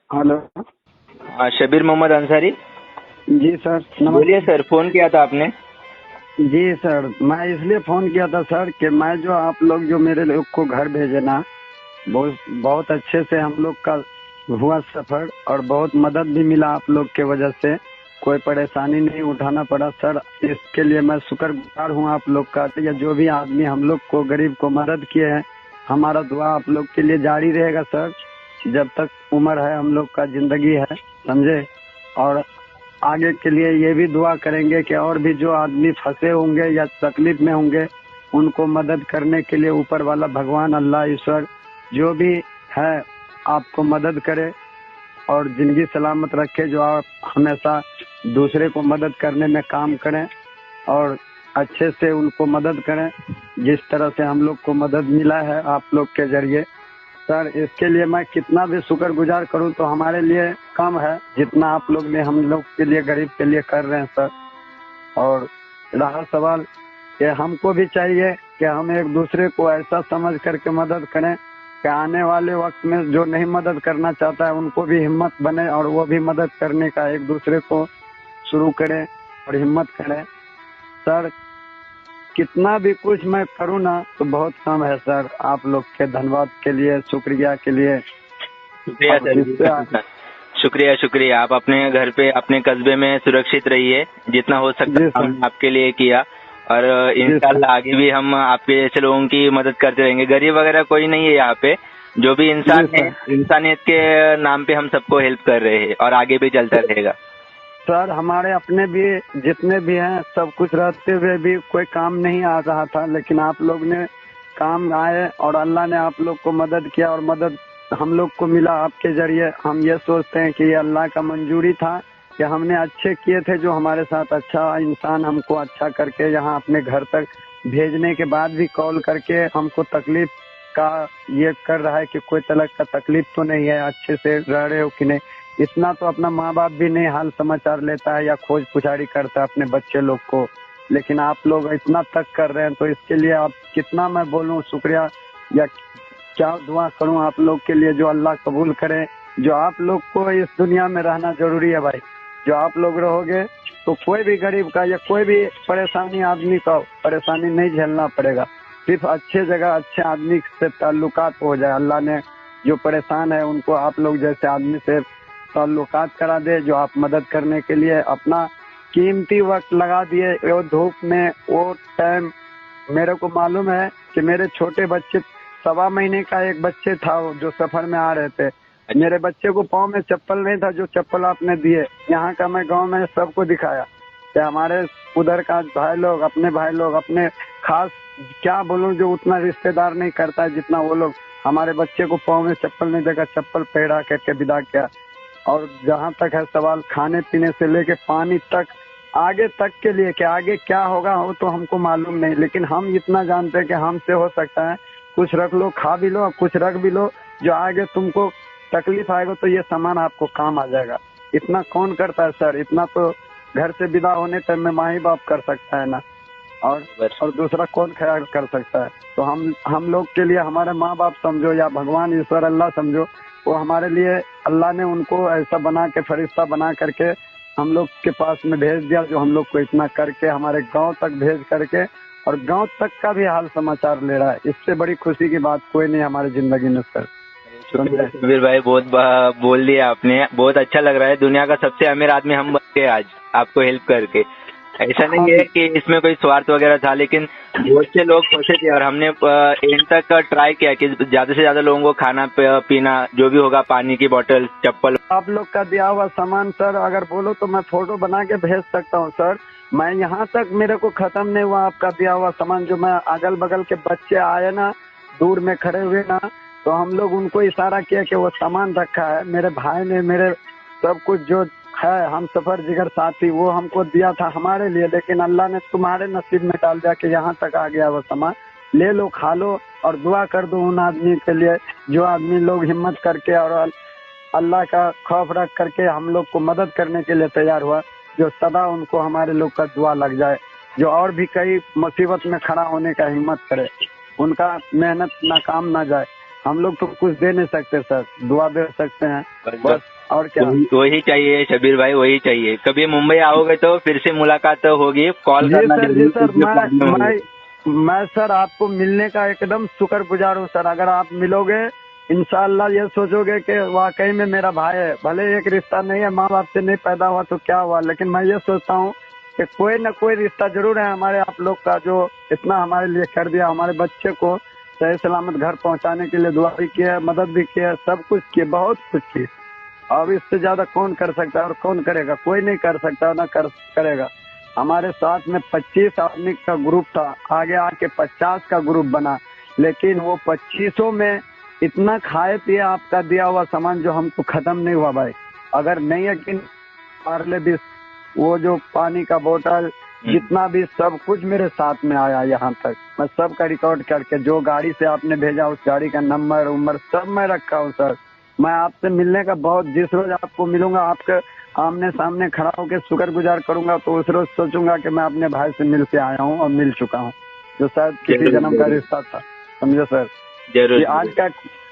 Hello. हाँ, शबीर मोहम्मद अंसारी। जी sir, बोलिए sir, phone किया था आपने। जी सर, मैं इसलिए फ़ोन किया था सर कि मैं जो आप लोग जो मेरे लोग को घर भेजे ना, बहुत बहुत अच्छे से हम लोग का हुआ सफ़र और बहुत मदद भी मिला आप लोग के वजह से। कोई परेशानी नहीं उठाना पड़ा सर। इसके लिए मैं शुक्रगुजार हूँ आप लोग का। या जो भी आदमी हम लोग को गरीब को मदद किए हैं, हमारा दुआ आप लोग के लिए जारी रहेगा सर, जब तक उम्र है हम लोग का ज़िंदगी है, समझे। और आगे के लिए ये भी दुआ करेंगे कि और भी जो आदमी फंसे होंगे या तकलीफ में होंगे, उनको मदद करने के लिए ऊपर वाला भगवान अल्लाह ईश्वर जो भी है आपको मदद करे और ज़िंदगी सलामत रखे। जो आप हमेशा दूसरे को मदद करने में काम करें और अच्छे से उनको मदद करें, जिस तरह से हम लोग को मदद मिला है आप लोग के जरिए। सर, इसके लिए मैं कितना भी शुक्रगुजार करूं तो हमारे लिए कम है, जितना आप लोग ने हम लोग के लिए गरीब के लिए कर रहे हैं सर। और रहा सवाल कि हमको भी चाहिए कि हम एक दूसरे को ऐसा समझ करके मदद करें कि आने वाले वक्त में जो नहीं मदद करना चाहता है उनको भी हिम्मत बने और वो भी मदद करने का एक दूसरे को शुरू करें और हिम्मत करें। सर, कितना भी कुछ मैं करूँ ना तो बहुत कम है सर। आप लोग के धन्यवाद के लिए, शुक्रिया के लिए। शुक्रिया सर। शुक्रिया शुक्रिया। आप अपने घर पे, अपने कस्बे में सुरक्षित रहिए। जितना हो सकता है हमने आपके लिए किया और इंशाल्लाह आगे भी हम आपके जैसे लोगों की मदद करते रहेंगे। गरीब वगैरह कोई नहीं है यहाँ पे, जो भी इंसान है इंसानियत के नाम पे हम सबको हेल्प कर रहे हैं और आगे भी चलता रहेगा। सर, हमारे अपने भी जितने भी हैं सब कुछ रहते हुए भी कोई काम नहीं आ रहा था, लेकिन आप लोग ने काम आए और अल्लाह ने आप लोग को मदद किया और मदद हम लोग को मिला आपके जरिए। हम ये सोचते हैं कि ये अल्लाह का मंजूरी था कि हमने अच्छे किए थे, जो हमारे साथ अच्छा इंसान हमको अच्छा करके यहाँ अपने घर तक भेजने के बाद भी कॉल करके हमको तकलीफ का ये कर रहा है कि कोई तरह का तकलीफ तो नहीं है, अच्छे से रह रहे हो कि नहीं। इतना तो अपना माँ बाप भी नहीं हाल समाचार लेता है या खोज पुछाड़ी करता है अपने बच्चे लोग को, लेकिन आप लोग इतना तक कर रहे हैं। तो इसके लिए आप कितना मैं बोलूँ शुक्रिया या क्या दुआ करूं आप लोग के लिए, जो अल्लाह कबूल करे। जो आप लोग को इस दुनिया में रहना जरूरी है भाई। जो आप लोग रहोगे तो कोई भी गरीब का या कोई भी परेशानी आदमी का परेशानी नहीं झेलना पड़ेगा। सिर्फ अच्छे जगह अच्छे आदमी से ताल्लुकात हो जाए। अल्लाह ने जो परेशान है उनको आप लोग जैसे आदमी से ताल्लुकात करा दे, जो आप मदद करने के लिए अपना कीमती वक्त लगा दिए। वो धूप में वो टाइम मेरे को मालूम है कि मेरे छोटे बच्चे 1.25 महीने का एक बच्चे था जो सफर में आ रहे थे। मेरे बच्चे को पाँव में चप्पल नहीं था, जो चप्पल आपने दिए यहाँ का मैं गांव में सबको दिखाया कि हमारे उधर का भाई लोग अपने खास क्या बोलूं, जो उतना रिश्तेदार नहीं करता है जितना वो लोग हमारे बच्चे को पाँव में चप्पल नहीं देकर चप्पल पहरा करके विदा किया। और जहाँ तक है सवाल खाने पीने से लेके पानी तक, आगे तक के लिए कि आगे क्या होगा वो तो हमको मालूम नहीं, लेकिन हम इतना जानते हैं कि हमसे हो सकता है कुछ रख लो, खा भी लो, कुछ रख भी लो, जो आगे तुमको तकलीफ आएगा तो ये सामान आपको काम आ जाएगा। इतना कौन करता है सर? इतना तो घर से विदा होने टाइम में माँ ही बाप कर सकता है ना, और दूसरा कौन ख्याल कर सकता है। तो हम लोग के लिए हमारे माँ बाप समझो या भगवान ईश्वर अल्लाह समझो, वो हमारे लिए अल्लाह ने उनको ऐसा बना के फरिश्ता बना करके हम लोग के पास में भेज दिया, जो हम लोग को इतना करके हमारे गांव तक भेज करके और गांव तक का भी हाल समाचार ले रहा है। इससे बड़ी खुशी की बात कोई नहीं हमारी जिंदगी में सर। शबीर भाई, बहुत बोल दिया आपने, बहुत अच्छा लग रहा है। दुनिया का सबसे अमीर आदमी हम बन गए आज आपको हेल्प करके। ऐसा नहीं है कि इसमें कोई स्वार्थ वगैरह था, लेकिन बहुत से लोग फंसे थे और हमने एंड तक ट्राई किया कि ज्यादा से ज्यादा लोगों को खाना पीना जो भी होगा, पानी की बोतल, चप्पल, आप लोग का दिया हुआ सामान सर अगर बोलो तो मैं फोटो बना के भेज सकता हूँ सर। मैं यहाँ तक मेरे को खत्म नहीं हुआ आपका दिया हुआ सामान। जो मैं अगल बगल के बच्चे आए ना, दूर में खड़े हुए ना, तो हम लोग उनको इशारा किया कि वो सामान रखा है। मेरे भाई ने मेरे सब कुछ जो है हम सफर जिगर साथी वो हमको दिया था हमारे लिए, लेकिन अल्लाह ने तुम्हारे नसीब में डाल दिया कि यहाँ तक आ गया वो सामान। ले लो, खा लो और दुआ कर दो उन आदमी के लिए जो आदमी लोग हिम्मत करके और अल्लाह का खौफ रख करके हम लोग को मदद करने के लिए तैयार हुआ। जो सदा उनको हमारे लोग का दुआ लग जाए, जो और भी कई मुसीबत में खड़ा होने का हिम्मत करे, उनका मेहनत नाकाम ना जाए। हम लोग तो कुछ दे नहीं सकते सर, दुआ दे सकते हैं बस, और क्या। वही चाहिए शबीर भाई, वही चाहिए। कभी मुंबई आओगे तो फिर से मुलाकात होगी, कॉल करना। जी सर, मैं सर आपको मिलने का एकदम शुक्रगुजार हूँ सर। अगर आप मिलोगे इंशाल्लाह ये सोचोगे कि वाकई में मेरा भाई है। भले एक रिश्ता नहीं है, माँ बाप से नहीं पैदा हुआ तो क्या हुआ, लेकिन मैं ये सोचता हूँ कि कोई न कोई रिश्ता जरूर है हमारे आप लोग का, जो इतना हमारे लिए कर दिया। हमारे बच्चे को सही सलामत घर पहुंचाने के लिए दुआ भी किया, मदद भी किया, सब कुछ किया, बहुत कुछ किया। अब इससे ज्यादा कौन कर सकता है और कौन करेगा? कोई नहीं कर सकता, ना करेगा। हमारे साथ में 25 आदमी का ग्रुप था, आगे आके 50 का ग्रुप बना, लेकिन वो 25 में इतना खाए पिए आपका दिया हुआ सामान जो हमको खत्म नहीं हुआ भाई। अगर नहीं यकीन, पार्ले भी, वो जो पानी का बोतल, जितना भी सब कुछ मेरे साथ में आया यहाँ तक, मैं सबका रिकॉर्ड करके, जो गाड़ी से आपने भेजा उस गाड़ी का नंबर उम्र सब मैं रखा हूँ सर। मैं आपसे मिलने का बहुत, जिस रोज आपको मिलूंगा आपके आमने सामने खड़ा होकर शुक्रगुजार करूंगा, तो उस रोज सोचूंगा कि मैं अपने भाई से मिल के आया हूँ और मिल चुका हूँ, जो शायद किसी जन्म का रिश्ता था। समझे सर? जरूर।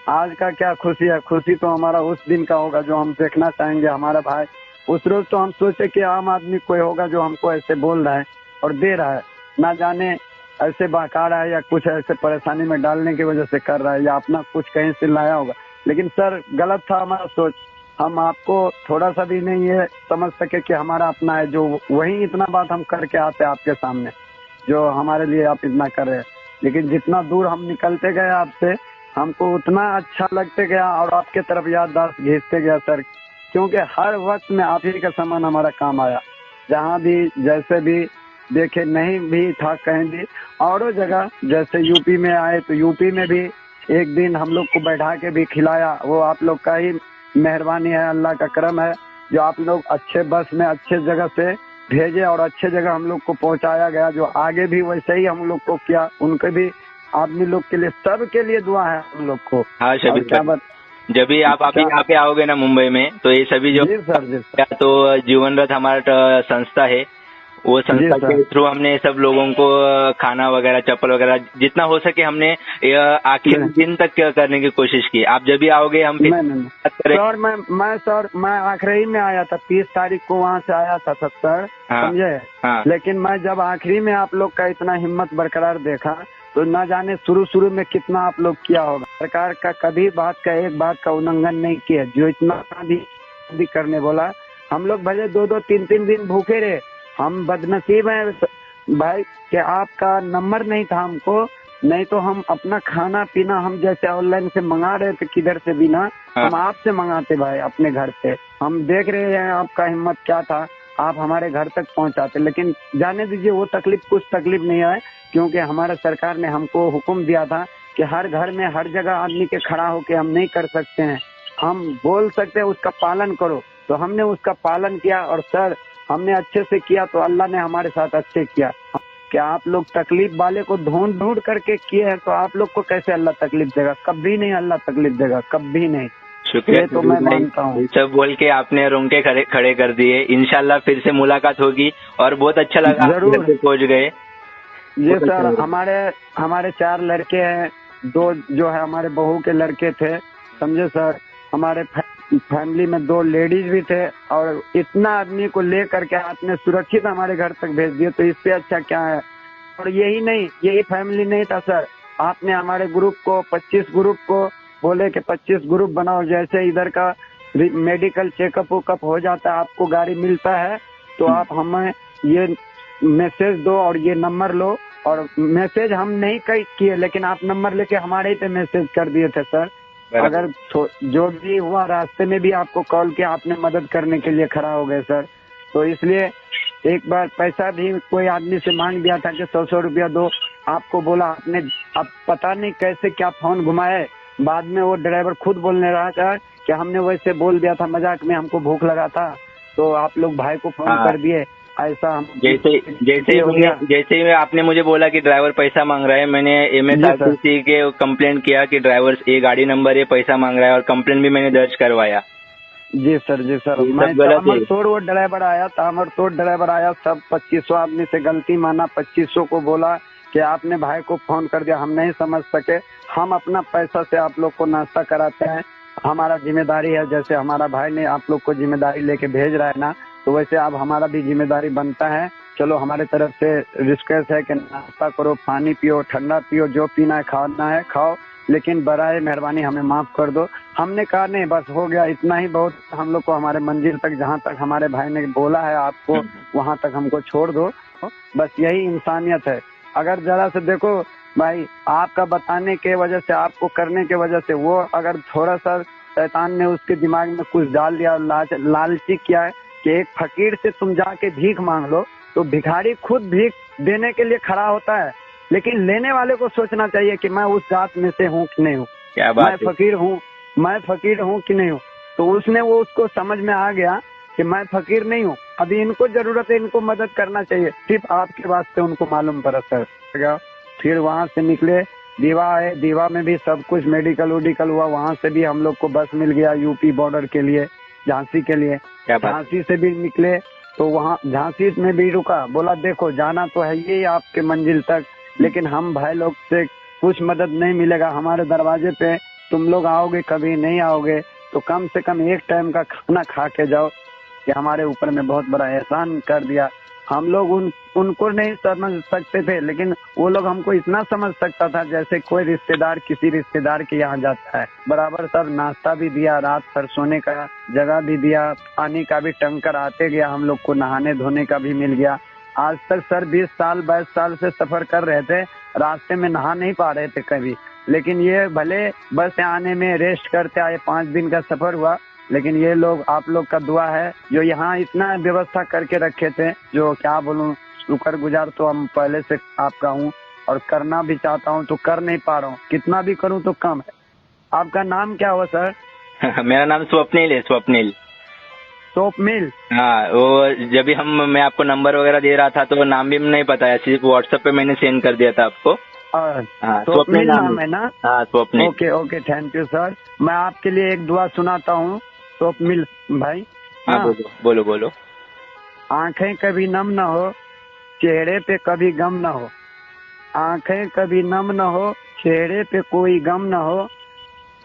आज का क्या खुशी है? खुशी तो हमारा उस दिन का होगा जो हम देखना चाहेंगे हमारा भाई। उस रोज तो हम सोचे कि आम आदमी कोई होगा जो हमको ऐसे बोल रहा है और दे रहा है, ना जाने ऐसे बहका रहा है या कुछ ऐसे परेशानी में डालने की वजह से कर रहा है, या अपना कुछ कहीं से लाया होगा। लेकिन सर गलत था हमारा सोच। हम आपको थोड़ा सा भी नहीं ये समझ सके कि हमारा अपना है, जो वही इतना बात हम करके आते आपके सामने, जो हमारे लिए आप इतना कर रहे हैं। लेकिन जितना दूर हम निकलते गए आपसे, हमको उतना अच्छा लगते गया और आपके तरफ याददाश्त घिसते गया सर, क्योंकि हर वक्त में आप ही का सामान हमारा काम आया। जहाँ भी जैसे भी देखे, नहीं भी था कहीं भी, और जगह जैसे यूपी में आए तो यूपी में भी एक दिन हम लोग को बैठा के भी खिलाया। वो आप लोग का ही मेहरबानी है, अल्लाह का करम है, जो आप लोग अच्छे बस में अच्छे जगह से भेजे और अच्छे जगह हम लोग को पहुंचाया गया। जो आगे भी वैसे ही हम लोग को किया, उनके भी आदमी लोग के लिए, सब के लिए दुआ है हम लोग को। हाँ शबीर, क्या बात, जब भी आप अभी यहाँ पे आओगे ना मुंबई में, तो ये सभी जो जी सर, तो जीवन रथ हमारा संस्था है, वो संस्था के थ्रू हमने सब लोगों को खाना वगैरह, चप्पल वगैरह जितना हो सके हमने आखिरी दिन तक करने की कोशिश की। आप जब भी आओगे हम सर मैं आखिरी में आया था, 30 तारीख को वहाँ से आया था सर, समझे? हाँ। लेकिन मैं जब आखिरी में आप लोग का इतना हिम्मत बरकरार देखा, तो न जाने शुरू में कितना आप लोग किया होगा। सरकार का कभी एक बात का उल्लंघन नहीं किया, जो इतना भी करने बोला। हम लोग भले 2-2, 3-3 दिन भूखे रहे। हम बदनसीब हैं भाई कि आपका नंबर नहीं था हमको, नहीं तो हम अपना खाना पीना हम जैसे ऑनलाइन से मंगा रहे थे, किधर से भी ना, हम आपसे मंगाते भाई अपने घर से। हम देख रहे हैं आपका हिम्मत क्या था, आप हमारे घर तक पहुंचाते। लेकिन जाने दीजिए, वो कुछ तकलीफ नहीं है, क्योंकि हमारे सरकार ने हमको हुक्म दिया था कि हर घर में हर जगह आदमी के खड़ा होके हम नहीं कर सकते हैं, हम बोल सकते हैं उसका पालन करो। तो हमने उसका पालन किया, और सर हमने अच्छे से किया तो अल्लाह ने हमारे साथ अच्छे किया। क्या आप लोग तकलीफ वाले को ढूंढ करके किए हैं, तो आप लोग को कैसे अल्लाह तकलीफ देगा? कभी नहीं अल्लाह तकलीफ देगा, कभी नहीं। शुक्रिया, तो मैं मानता हूँ। सब बोल के आपने रोंगटे खड़े कर दिए। इंशाल्लाह फिर से मुलाकात होगी, और बहुत अच्छा लगा जरूर पहुंच गए। जी सर, हमारे 4 लड़के हैं, 2 जो है हमारे बहू के लड़के थे, समझे सर? हमारे फैमिली में 2 लेडीज भी थे, और इतना आदमी को ले करके आपने सुरक्षित हमारे घर तक भेज दिए, तो इससे अच्छा क्या है? और यही फैमिली नहीं था सर, आपने हमारे ग्रुप को 25 ग्रुप को बोले कि 25 ग्रुप बनाओ। जैसे इधर का मेडिकल चेकअप वेकअप हो जाता है, आपको गाड़ी मिलता है, तो आप हमें ये मैसेज दो और ये नंबर लो। और मैसेज हम नहीं किए, लेकिन आप नंबर लेके हमारे ही पे मैसेज कर दिए थे सर। अगर जो भी हुआ रास्ते में भी आपको कॉल किया, आपने मदद करने के लिए खड़ा हो गए सर। तो इसलिए एक बार पैसा भी कोई आदमी से मांग दिया था कि 100 रुपया दो, आपको बोला, आपने अब पता नहीं कैसे क्या फोन घुमाए। बाद में वो ड्राइवर खुद बोलने रहा था कि हमने वैसे बोल दिया था मजाक में, हमको भूख लगा था, तो आप लोग भाई को फोन कर दिए। ऐसा जैसे आपने मुझे बोला कि ड्राइवर पैसा मांग रहा है, मैंने MSRTC के कंप्लेंट किया कि ड्राइवर ये गाड़ी नंबर ये पैसा मांग रहा है, और कंप्लेंट भी मैंने दर्ज करवाया। जी सर मैं तामरतोड़ ड्राइवर आया, सब 2500 आदमी से गलती माना, 2500 को बोला कि आपने भाई को फोन कर दिया, हम नहीं समझ सके, हम अपना पैसा से आप लोग को नाश्ता कराते हैं, हमारा जिम्मेदारी है। जैसे हमारा भाई ने आप लोग को जिम्मेदारी लेके भेज रहा है ना, तो वैसे अब हमारा भी जिम्मेदारी बनता है। चलो हमारे तरफ से रिक्वेस्ट है कि नाश्ता करो, पानी पियो, ठंडा पियो, जो पीना है खाना है खाओ, लेकिन बराए मेहरबानी हमें माफ कर दो। हमने कहा नहीं बस हो गया, इतना ही बहुत, हम लोग को हमारे मंजिल तक, जहाँ तक हमारे भाई ने बोला है आपको वहाँ तक हमको छोड़ दो, बस यही इंसानियत है। अगर जरा से देखो भाई, आपका बताने के वजह से, आपको करने के वजह से, वो अगर थोड़ा सा शैतान ने उसके दिमाग में कुछ डाल दिया, लालची किया है कि एक फकीर से तुम जाके भीख मांग लो, तो भिखारी खुद भीख देने के लिए खड़ा होता है, लेकिन लेने वाले को सोचना चाहिए कि मैं उस जात में से हूँ कि नहीं हूँ, मैं फकीर हूँ कि नहीं हूँ। तो उसने वो उसको समझ में आ गया कि मैं फकीर नहीं हूँ, अभी इनको जरूरत है, इनको मदद करना चाहिए, सिर्फ आपके वास्ते उनको मालूम पड़ा सर। फिर वहाँ से निकले, दीवा है, दीवा में भी सब कुछ मेडिकल उडिकल हुआ, वहाँ से भी हम लोग को बस मिल गया यूपी बॉर्डर के लिए, झांसी के लिए। झांसी से भी निकले तो वहाँ झांसी में भी रुका, बोला देखो जाना तो है ये आपके मंजिल तक, लेकिन हम भाई लोग से कुछ मदद नहीं मिलेगा, हमारे दरवाजे पे तुम लोग आओगे कभी नहीं आओगे तो कम से कम एक टाइम का खाना खा के जाओ। कि हमारे ऊपर में बहुत बड़ा एहसान कर दिया। हम लोग उनको नहीं समझ सकते थे, लेकिन वो लोग हमको इतना समझ सकता था जैसे कोई रिश्तेदार किसी रिश्तेदार के यहाँ जाता है। बराबर सर नाश्ता भी दिया, रात भर सोने का जगह भी दिया, पानी का भी टंकर आते गया, हम लोग को नहाने धोने का भी मिल गया। आज तक सर 20 साल 22 साल से सफर कर रहे थे, रास्ते में नहा नहीं पा रहे थे कभी, लेकिन ये भले बस से आने में रेस्ट करते आए, 5 दिन का सफर हुआ, लेकिन ये लोग आप लोग का दुआ है जो यहाँ इतना व्यवस्था करके रखे थे, जो क्या बोलूं, शुक्रगुजार तो हम पहले से आपका हूँ, और करना भी चाहता हूँ तो कर नहीं पा रहा हूँ, कितना भी करूँ तो कम है। आपका नाम क्या हुआ सर? मेरा नाम स्वप्निल है, स्वप्निल। स्वप्निल? हाँ, वो जब भी मैं आपको नंबर वगैरह दे रहा था तो नाम भी नहीं बताया, सिर्फ व्हाट्सएप पे मैंने सेंड कर दिया था आपको। स्वप्निल नाम है ना? हाँ Swapnil. Okay okay, thank you sir. मैं आपके लिए एक दुआ सुनाता हूँ स्वप्निल भाई। हाँ बोलो बोलो। आंखें कभी नम न हो, चेहरे पे कभी गम न हो, आंखें कभी नम न हो, चेहरे पे कोई गम न हो,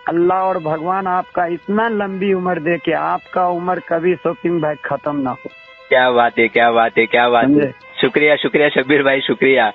अल्लाह और भगवान आपका इतना लंबी उम्र दे के आपका उम्र कभी स्वप्निल भाई खत्म ना हो। क्या बात है, क्या बात है, क्या बात है। शुक्रिया शुक्रिया शब्बीर भाई, शुक्रिया।